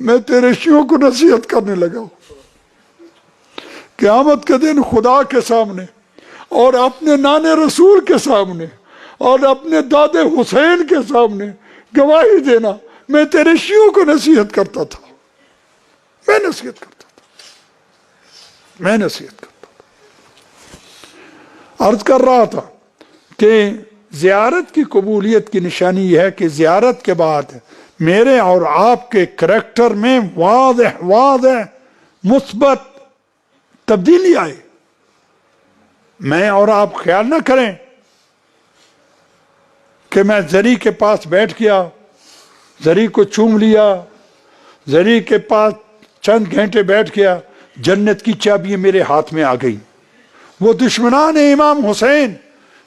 میں تیرے شیعوں کو نصیحت کرنے لگا ہوں، قیامت کے دن خدا کے سامنے اور اپنے نانے رسول کے سامنے اور اپنے دادے حسین کے سامنے گواہی دینا، میں تیرے شیعوں کو نصیحت کرتا تھا، میں نصیحت کرتا تھا۔ عرض کر رہا تھا کہ زیارت کی قبولیت کی نشانی یہ ہے کہ زیارت کے بعد میرے اور آپ کے کریکٹر میں واضح مثبت تبدیلی آئے۔ میں اور آپ خیال نہ کریں کہ میں زری کے پاس بیٹھ گیا، زری کو چوم لیا، زری کے پاس چند گھنٹے بیٹھ گیا، جنت کی چابیاں میرے ہاتھ میں آ گئی۔ وہ دشمنان امام حسین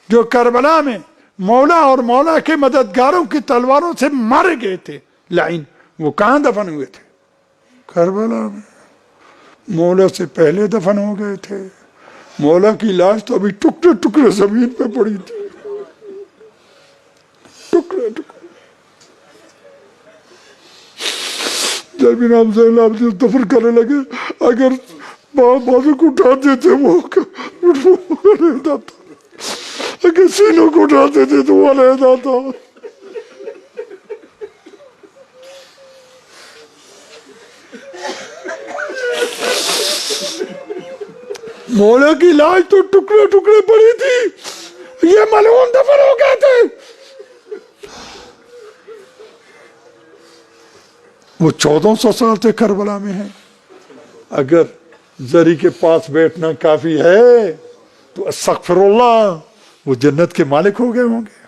جو کربلا میں مولا اور مولا کے مددگاروں کی تلواروں سے مارے گئے تھے لعین، وہ کہاں دفن ہوئے تھے؟ کربلا میں۔ مولا سے پہلے دفن ہو گئے تھے، مولا کی لاش تو ابھی ٹکڑے ٹکڑے زمین پہ پڑی تھی، ٹکڑے ٹکڑے۔ جب امام زین العابدین دفن کرنے لگے، اگر بازو کو اٹھاتے تھے وہ علیحدہ تھا، اگر سینوں کو اٹھاتے تھے تو وہ علیحدہ تھا۔ مولا کی لاش تو ٹکڑے ٹکڑے پڑی تھی، یہ ملعون دفن ہو گئے تھے۔ وہ 1400 سال سے کربلا میں ہیں۔ اگر زری کے پاس بیٹھنا کافی ہے تو استغفر اللہ، وہ جنت کے مالک ہو گئے ہوں گے۔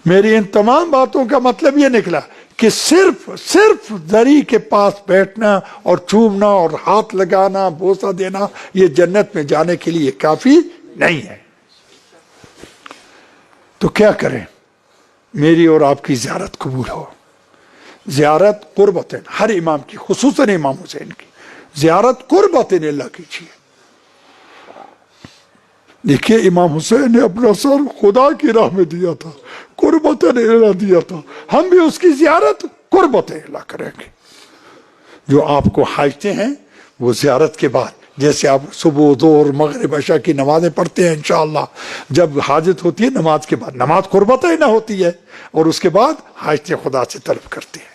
میری ان تمام باتوں کا مطلب یہ نکلا کہ صرف زری کے پاس بیٹھنا اور چومنا اور ہاتھ لگانا، بوسہ دینا، یہ جنت میں جانے کے لیے کافی نہیں ہے۔ تو کیا کریں؟ میری اور آپ کی زیارت قبول ہو۔ زیارت قربتیں ہر امام کی، خصوصاً امام حسین کی زیارت قربتیں اللہ کیجیے۔ دیکھیے امام حسین نے اپنا سر خدا کی راہ میں دیا تھا، قربتیں اللہ دیا تھا، ہم بھی اس کی زیارت قربتیں اللہ کریں گے۔ جو آپ کو حاجتیں ہیں وہ زیارت کے بعد، جیسے آپ صبح ظہر مغرب عشاء کی نمازیں پڑھتے ہیں انشاءاللہ، جب حاجت ہوتی ہے نماز کے بعد، نماز قربتیں نہ ہوتی ہے، اور اس کے بعد حاجتیں خدا سے طلب کرتے ہیں۔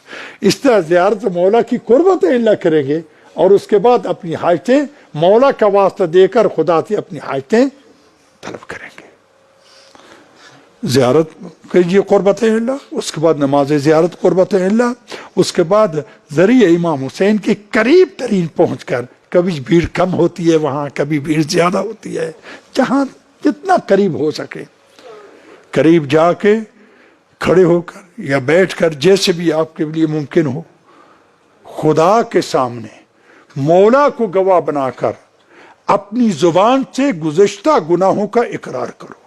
اس طرح زیارت مولا کی قربتیں اللہ کریں گے، اور اس کے بعد اپنی حاجتیں مولا کا واسطہ دے کر خدا سے اپنی حاجتیں طلب کریں گے۔ زیارت کیجیے قربتیں اللہ، اس کے بعد نماز زیارت قربتیں اللہ، اس کے بعد ذریعہ امام حسین کے قریب ترین پہنچ کر، کبھی بھیڑ کم ہوتی ہے وہاں، کبھی بھیڑ زیادہ ہوتی ہے، جہاں جتنا قریب ہو سکے قریب جا کے کھڑے ہو کر یا بیٹھ کر، جیسے بھی آپ کے لیے ممکن ہو، خدا کے سامنے مولا کو گواہ بنا کر اپنی زبان سے گزشتہ گناہوں کا اقرار کرو۔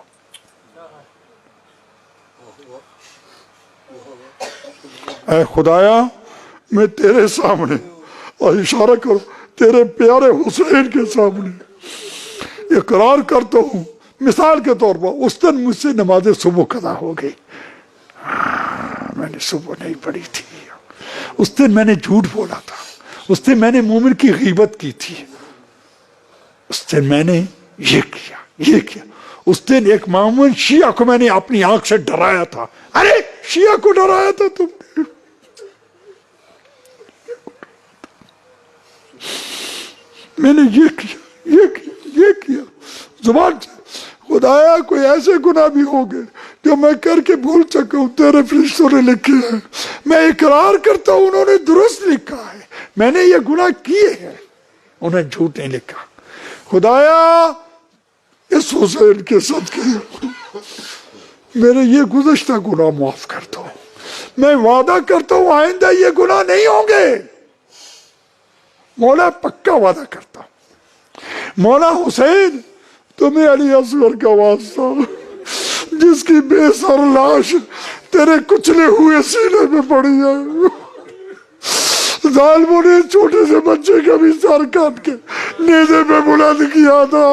اے خدایا، میں تیرے سامنے، اور اشارہ کرو تیرے پیارے حسین کے سامنے اقرار کرتا ہوں، مثال کے طور پر اس دن مجھ سے نماز صبح قضا ہو گئی، میں نے صبح نہیں پڑھی تھی، اس دن میں نے جھوٹ بولا تھا، اس دن میں نے مومن کی غیبت کی تھی، اس دن میں نے یہ کیا، اس دن ایک مومن شیعہ کو میں نے اپنی آنکھ سے ڈرایا تھا۔ ارے شیعہ کو ڈرایا تھا تم نے، میں نے یہ کیا زبان سے۔ خدایا کوئی ایسے گناہ بھی ہو گئے جو میں کر کے بھول سکا ہوں، تیرے فرشتوں نے لکھے ہیں، میں اقرار کرتا ہوں انہوں نے درست لکھا ہے، میں نے یہ گناہ کیے ہیں، انہیں جھوٹ نہیں لکھا۔ خدایا اس حسین کے صدقے میرے یہ گزشتہ گناہ معاف کر دو، میں وعدہ کرتا ہوں آئندہ یہ گناہ نہیں ہوں گے، مولا پکا وعدہ کرتا ہوں۔ مولا حسین، تمہیں علی اصغر کا واسطہ، جس کی بے سر لاش تیرے کچلے ہوئے سینے میں پڑی ہے، ظالموں نے چھوٹے سے بچے کا بھی سر کاٹ کے نیزے میں بلند کیا تھا،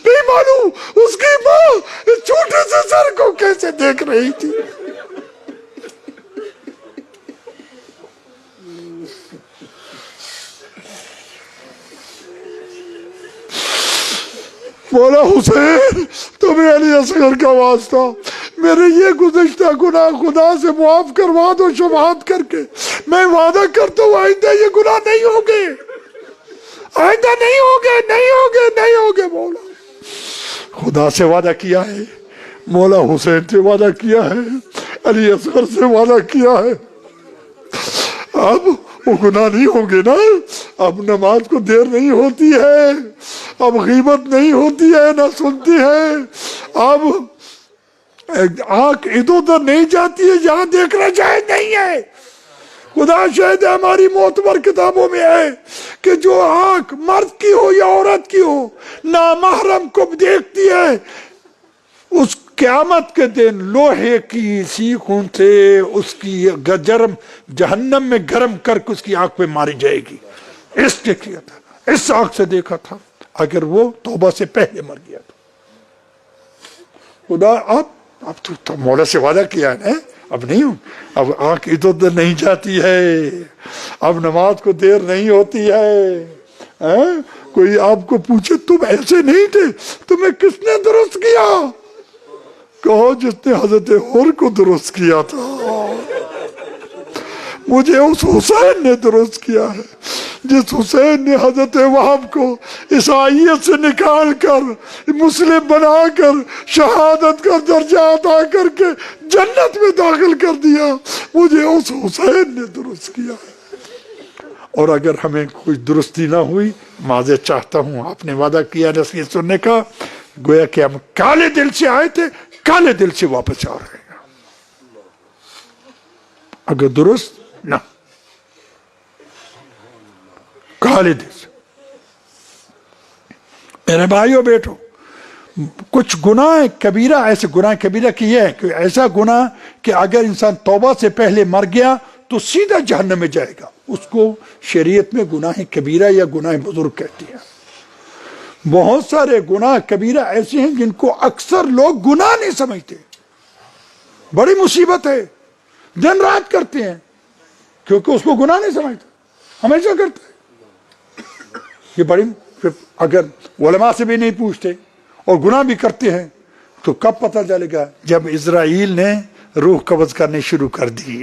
نہیں معلوم اس کی ماں اس چھوٹے سے سر کو کیسے دیکھ رہی تھی۔ مولا حسین تمہیں علی اصغر کا واسطہ میرے یہ گزشتہ گناہ خدا سے معاف کروا دو شفاعت کر کے، میں وعدہ کرتا ہوں آئندہ یہ گناہ نہیں ہوگے، آئندہ نہیں ہوگے، نہیں ہوگے، نہیں ہوگے۔ مولا خدا سے وعدہ کیا ہے، مولا حسین سے وعدہ کیا ہے، علی اصغر سے وعدہ کیا ہے، اب وہ گناہ نہیں ہوں گے نا۔ اب نماز کو دیر نہیں ہوتی ہے، اب غیبت نہیں ہوتی ہے، نہ سنتی ہے، اب آنکھ ادھر ادھر نہیں جاتی ہے، جہاں دیکھنا چاہے نہیں ہے۔ خدا شاہد ہے، ہماری معتبر کتابوں میں ہے کہ جو آنکھ مرد کی ہو یا عورت کی ہو نامحرم کو دیکھتی ہے، اس قیامت کے دن لوہے کی سیخوں سے اس کی گرم جہنم میں گرم کر کے اس کی آنکھ پہ ماری جائے گی۔ اس نے کیا تھا، اس آنکھ سے دیکھا تھا، اگر وہ توبہ سے پہلے مر گیا تھا۔ خدا اب تو مولا سے وعدہ کیا ہے، اب نہیں ہوں، اب آنکھ ادھر ادھر نہیں جاتی ہے، اب نماز کو دیر نہیں ہوتی ہے۔ کوئی آپ کو پوچھے تم ایسے نہیں تھے، تمہیں کس نے درست کیا؟ کہو جس نے حضرت حور کو درست کیا تھا، مجھے اس حسین نے درست کیا ہے، جس حسین نے حضرت وہب کو عیسائیت سے نکال کر مسلم بنا کر شہادت کا درجہ عطا کر کے جنت میں داخل کر دیا، مجھے اس حسین نے درست کیا ہے۔ اور اگر ہمیں کوئی درستی نہ ہوئی، معذرت چاہتا ہوں، آپ نے وعدہ کیا نصیحت سننے کا، گویا کہ ہم کالے دل سے آئے تھے، کالے دل سے واپس آ رہے ہیں۔ اگر درست نہ کالے دل سے۔ میرے بھائیو بیٹو، کچھ گناہ کبیرہ، ایسے گناہ کبیرہ کی یہ ہے کہ ایسا گناہ کہ اگر انسان توبہ سے پہلے مر گیا تو سیدھا جہنم میں جائے گا، اس کو شریعت میں گناہ کبیرہ یا گناہ بزرگ کہتے ہیں۔ بہت سارے گناہ کبیرہ ایسے ہیں جن کو اکثر لوگ گناہ نہیں سمجھتے، بڑی مصیبت ہے، دن رات کرتے ہیں کیونکہ اس کو گناہ نہیں سمجھتے، ہمیشہ کرتے ہیں۔ یہ بڑی، اگر علماء سے بھی نہیں پوچھتے اور گناہ بھی کرتے ہیں تو کب پتہ چلے گا؟ جب اسرائیل نے روح قبض کرنے شروع کر دی،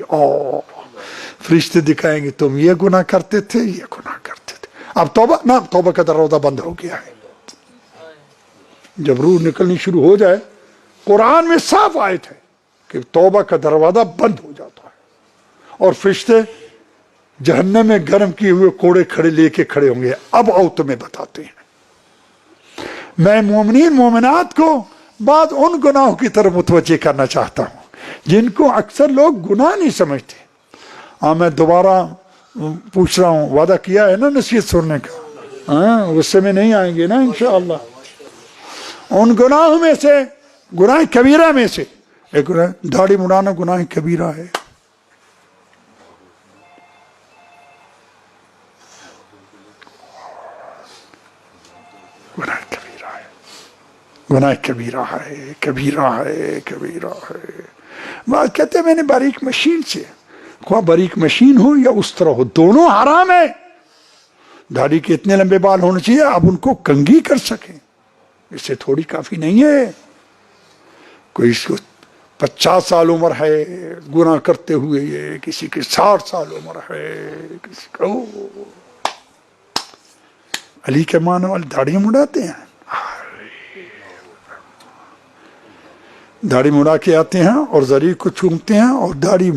فرشتے دکھائیں گے تم یہ گناہ کرتے تھے، یہ گناہ کرتے تھے، اب توبہ نہ، توبہ کا دروازہ بند ہو گیا ہے۔ جب روح نکلنی شروع ہو جائے، قرآن میں صاف آیت ہے کہ توبہ کا دروازہ بند ہو جاتا ہے اور فرشتے جہنم میں گرم کیے ہوئے کوڑے کھڑے لے کے کھڑے ہوں گے، اب آؤ تمہیں بتاتے ہیں۔ میں مومنین مومنات کو بعض ان گناہوں کی طرف متوجہ کرنا چاہتا ہوں جن کو اکثر لوگ گناہ نہیں سمجھتے۔ میں دوبارہ پوچھ رہا ہوں، وعدہ کیا ہے نا نصیحت سننے کا، غصے میں نہیں آئیں گے نا انشاءاللہ۔ ان گناہوں میں سے، گناہ کبیرہ میں سے ایک داڑھی مڑانا گناہ کبیرہ ہے۔ گناہ کبیرہ ہے، گناہ کبیرہ ہے، کبیرہ ہے، کبیرہ ہے۔ بات کہتے ہیں میں نے باریک مشین سے، خواہ باریک مشین ہو یا اس طرح ہو، دونوں حرام ہے۔ داڑھی کے اتنے لمبے بال ہونے چاہیے اب ان کو کنگھی کر سکیں، اس سے تھوڑی کافی نہیں ہے۔ کوئی اس کو 50 سال عمر ہے گناہ کرتے ہوئے، یہ کسی کی 60 سال عمر ہے، کسی کا علی کے معنی والے داڑھی مڑاتے ہیں، داڑھی مڑا کے آتے ہیں اور زری کو چومتے ہیں اور داڑھی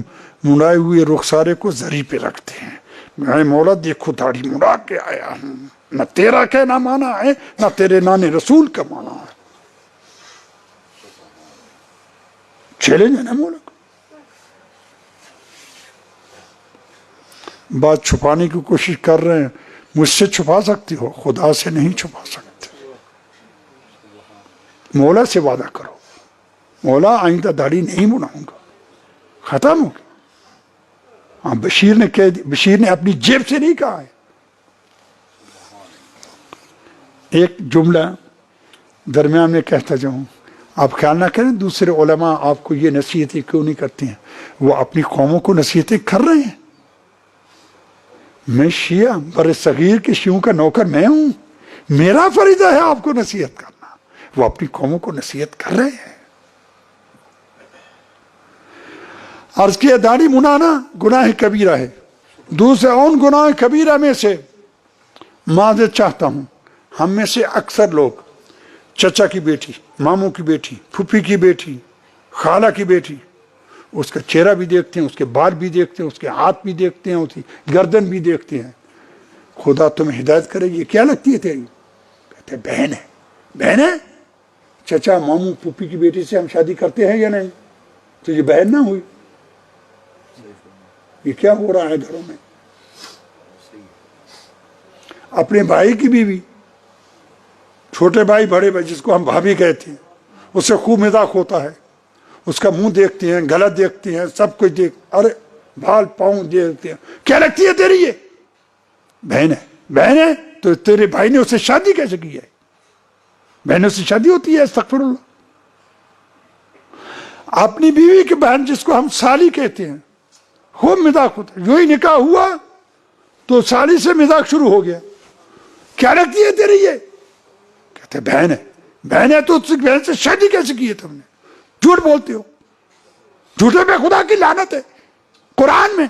مڑائے ہوئے رخسارے کو زری پہ رکھتے ہیں۔ میں مولا دیکھو داڑھی مڑا کے آیا ہوں، نہ تیرا کہنا مانا ہے نہ تیرے نانے رسول کا مانا ہے۔ چیلنج ہے نا مولا کو۔ بات چھپانے کی کوشش کر رہے ہیں، مجھ سے چھپا سکتی ہو، خدا سے نہیں چھپا سکتے۔ مولا سے وعدہ کرو، مولا آئندہ داڑھی نہیں بناؤں گا، ختم ہو گیا۔ ہاں بشیر نے اپنی جیب سے نہیں کہا ہے۔ ایک جملہ درمیان میں کہتا جاؤں، آپ خیال نہ کریں دوسرے علماء آپ کو یہ نصیحتیں کیوں نہیں کرتے ہیں، وہ اپنی قوموں کو نصیحتیں کر رہے ہیں۔ میں شیعہ بر صغیر کے شیعوں کا نوکر میں ہوں، میرا فریضہ ہے آپ کو نصیحت کرنا۔ وہ اپنی قوموں کو نصیحت کر رہے ہیں۔ عرض کیا داڑھی منانا گناہ کبیرہ ہے۔ دوسرے ان گناہ کبیرہ میں سے معذرت چاہتا ہوں، ہم میں سے اکثر لوگ چچا کی بیٹی، ماموں کی بیٹی، پھوپھی کی بیٹی، خالہ کی بیٹی، اس کا چہرہ بھی دیکھتے ہیں، اس کے بال بھی دیکھتے ہیں، اس کے ہاتھ بھی دیکھتے ہیں، اس کی گردن بھی دیکھتے ہیں۔ خدا تمہیں ہدایت کرے، یہ کیا لگتی ہے تیری؟ کہتے ہیں بہن ہے۔ بہن ہے؟ چچا ماموں پھوپھی کی بیٹی سے ہم شادی کرتے ہیں یا نہیں؟ تو یہ بہن نہ ہوئی؟ یہ کیا ہو رہا ہے گھروں میں؟ اپنے بھائی کی بیوی، چھوٹے بھائی بڑے بھائی جس کو ہم بھابھی کہتے ہیں، اس سے خوب مذاق ہوتا ہے، اس کا منہ دیکھتے ہیں، گلا دیکھتے ہیں، سب کچھ ارے بال پاؤں دیکھتے ہیں۔ کیا لگتی ہے تیری؟ یہ بہن ہے۔ بہن ہے تو تیرے بھائی نے اسے شادی کیسے کی ہے؟ بہنوں سے شادی ہوتی ہے؟ استغفر اللہ۔ اپنی بیوی کی بہن جس کو ہم سالی کہتے ہیں، خوب مذاق ہوتا ہے، جو ہی نکاح ہوا تو سالی سے مذاق شروع ہو گیا۔ کیا لگتی ہے تیری؟ یہ کہتے بہن ہے۔ بہن ہے تو اس بہن سے شادی کیسے کی ہے تم نے؟ جھوٹ بولتے ہو، جھوٹے پہ خدا کی لعنت ہے قرآن میں۔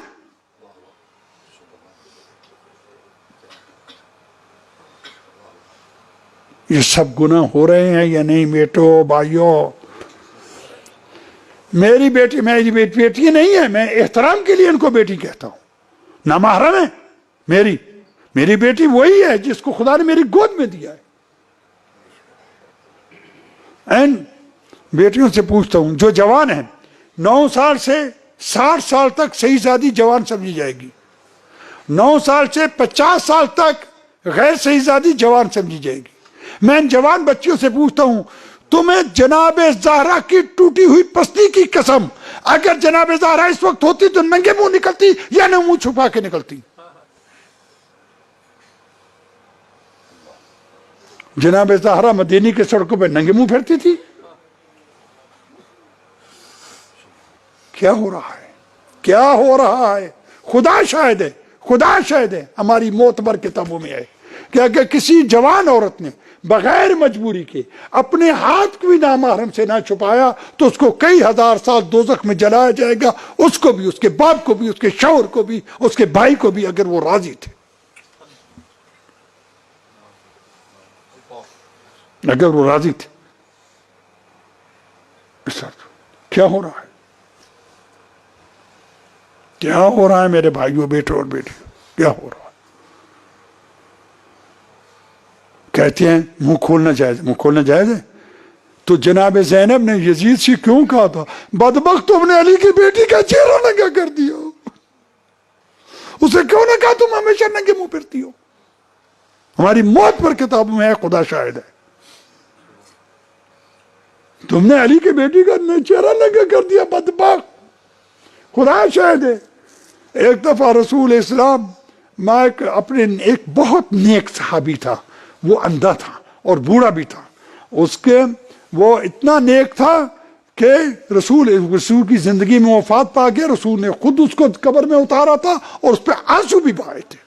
یہ سب گناہ ہو رہے ہیں یا نہیں بیٹو بھائیوں؟ میری بیٹی بیٹی نہیں ہے، میں احترام کے لیے ان کو بیٹی کہتا ہوں، نامحرم ہے میری بیٹی وہی ہے جس کو خدا نے میری گود میں دیا ہے۔ این بیٹیوں سے پوچھتا ہوں جو جوان ہیں، 9 سال سے 60 سال تک صحیح شادی جوان سمجھی جائے گی، 9 سال سے 50 سال تک غیر صحیح شادی جوان سمجھی جائے گی۔ میں ان جوان بچیوں سے پوچھتا ہوں تمہیں جناب زہرا کی ٹوٹی ہوئی پستی کی قسم، اگر جناب زہرا اس وقت ہوتی تو ننگے منہ نکلتی یا نہ منہ چھپا کے نکلتی؟ جناب زہرا مدینے کے سڑکوں پہ ننگے منہ پھرتی تھی؟ کیا ہو رہا ہے؟ کیا ہو رہا ہے؟ خدا شاہد ہے، خدا شاہد ہے، ہماری معتبر کتابوں میں ہے کہ اگر کسی جوان عورت نے بغیر مجبوری کے اپنے ہاتھ کو بھی نامحرم سے نہ چھپایا تو اس کو کئی ہزار سال دوزخ میں جلایا جائے گا، اس کو بھی، اس کے باپ کو بھی، اس کے شوہر کو بھی، اس کے بھائی کو بھی، اگر وہ راضی تھے، اگر وہ راضی تھے۔ کیا ہو رہا ہے؟ کیا ہو رہا ہے میرے بھائیوں، بیٹوں اور بیٹیوں؟ کیا ہو رہا ہے؟ کہتے ہیں منہ کھولنا جائز ہے، منہ کھولنا جائز ہے؟ تو جناب زینب نے یزید سے کیوں کہا تھا بدبخت تم نے علی کی بیٹی کا چہرہ ننگا کر دیا؟ اسے کیوں نہ کہا تم ہمیشہ ننگے منہ پھرتی ہو؟ ہماری موت پر کتابوں میں ہے، خدا شاہد ہے، تم نے علی کی بیٹی کا چہرہ ننگا کر دیا، بدبخت، خدا شاہد ہے۔ ایک دفعہ رسول اسلام اپنے ایک بہت نیک صحابی تھا، وہ اندھا تھا اور بوڑھا بھی تھا، وہ اتنا نیک تھا کہ رسول کی زندگی میں وفات پا گیا، رسول نے خود اس کو قبر میں اتارا تھا اور اس پہ آنسو بھی بہائے تھے،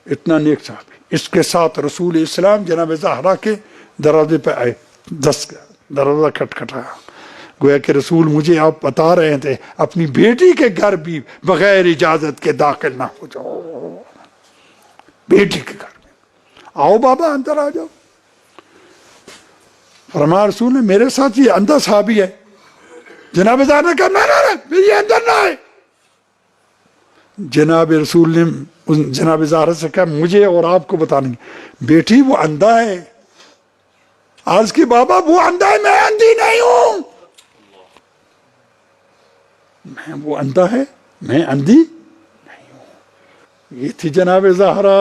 اتنا نیک صحابی۔ اس کے ساتھ رسول اسلام جناب زہرا کے دروازے پہ آئے، دروازہ کھٹکھٹایا، گویا کہ رسول مجھے آپ بتا رہے تھے اپنی بیٹی کے گھر بھی بغیر اجازت کے داخل نہ ہو جاؤ، بیٹی کے گھر میں آؤ بابا اندر آ جاؤ۔ فرمایا رسول نے میرے ساتھ یہ اندھا صحابی ہے، جناب زہرا نے کہا نہ یہ اندر نہ آئے۔ جناب رسول نے جناب زہرا سے کہا مجھے اور آپ کو بتانے بیٹی وہ اندھا ہے۔ عرض کی بابا وہ اندھا ہے، میں اندھی نہیں ہوں، وہ اندھا ہے، میں اندھی نہیں ہوں۔ یہ تھی جناب زہرا۔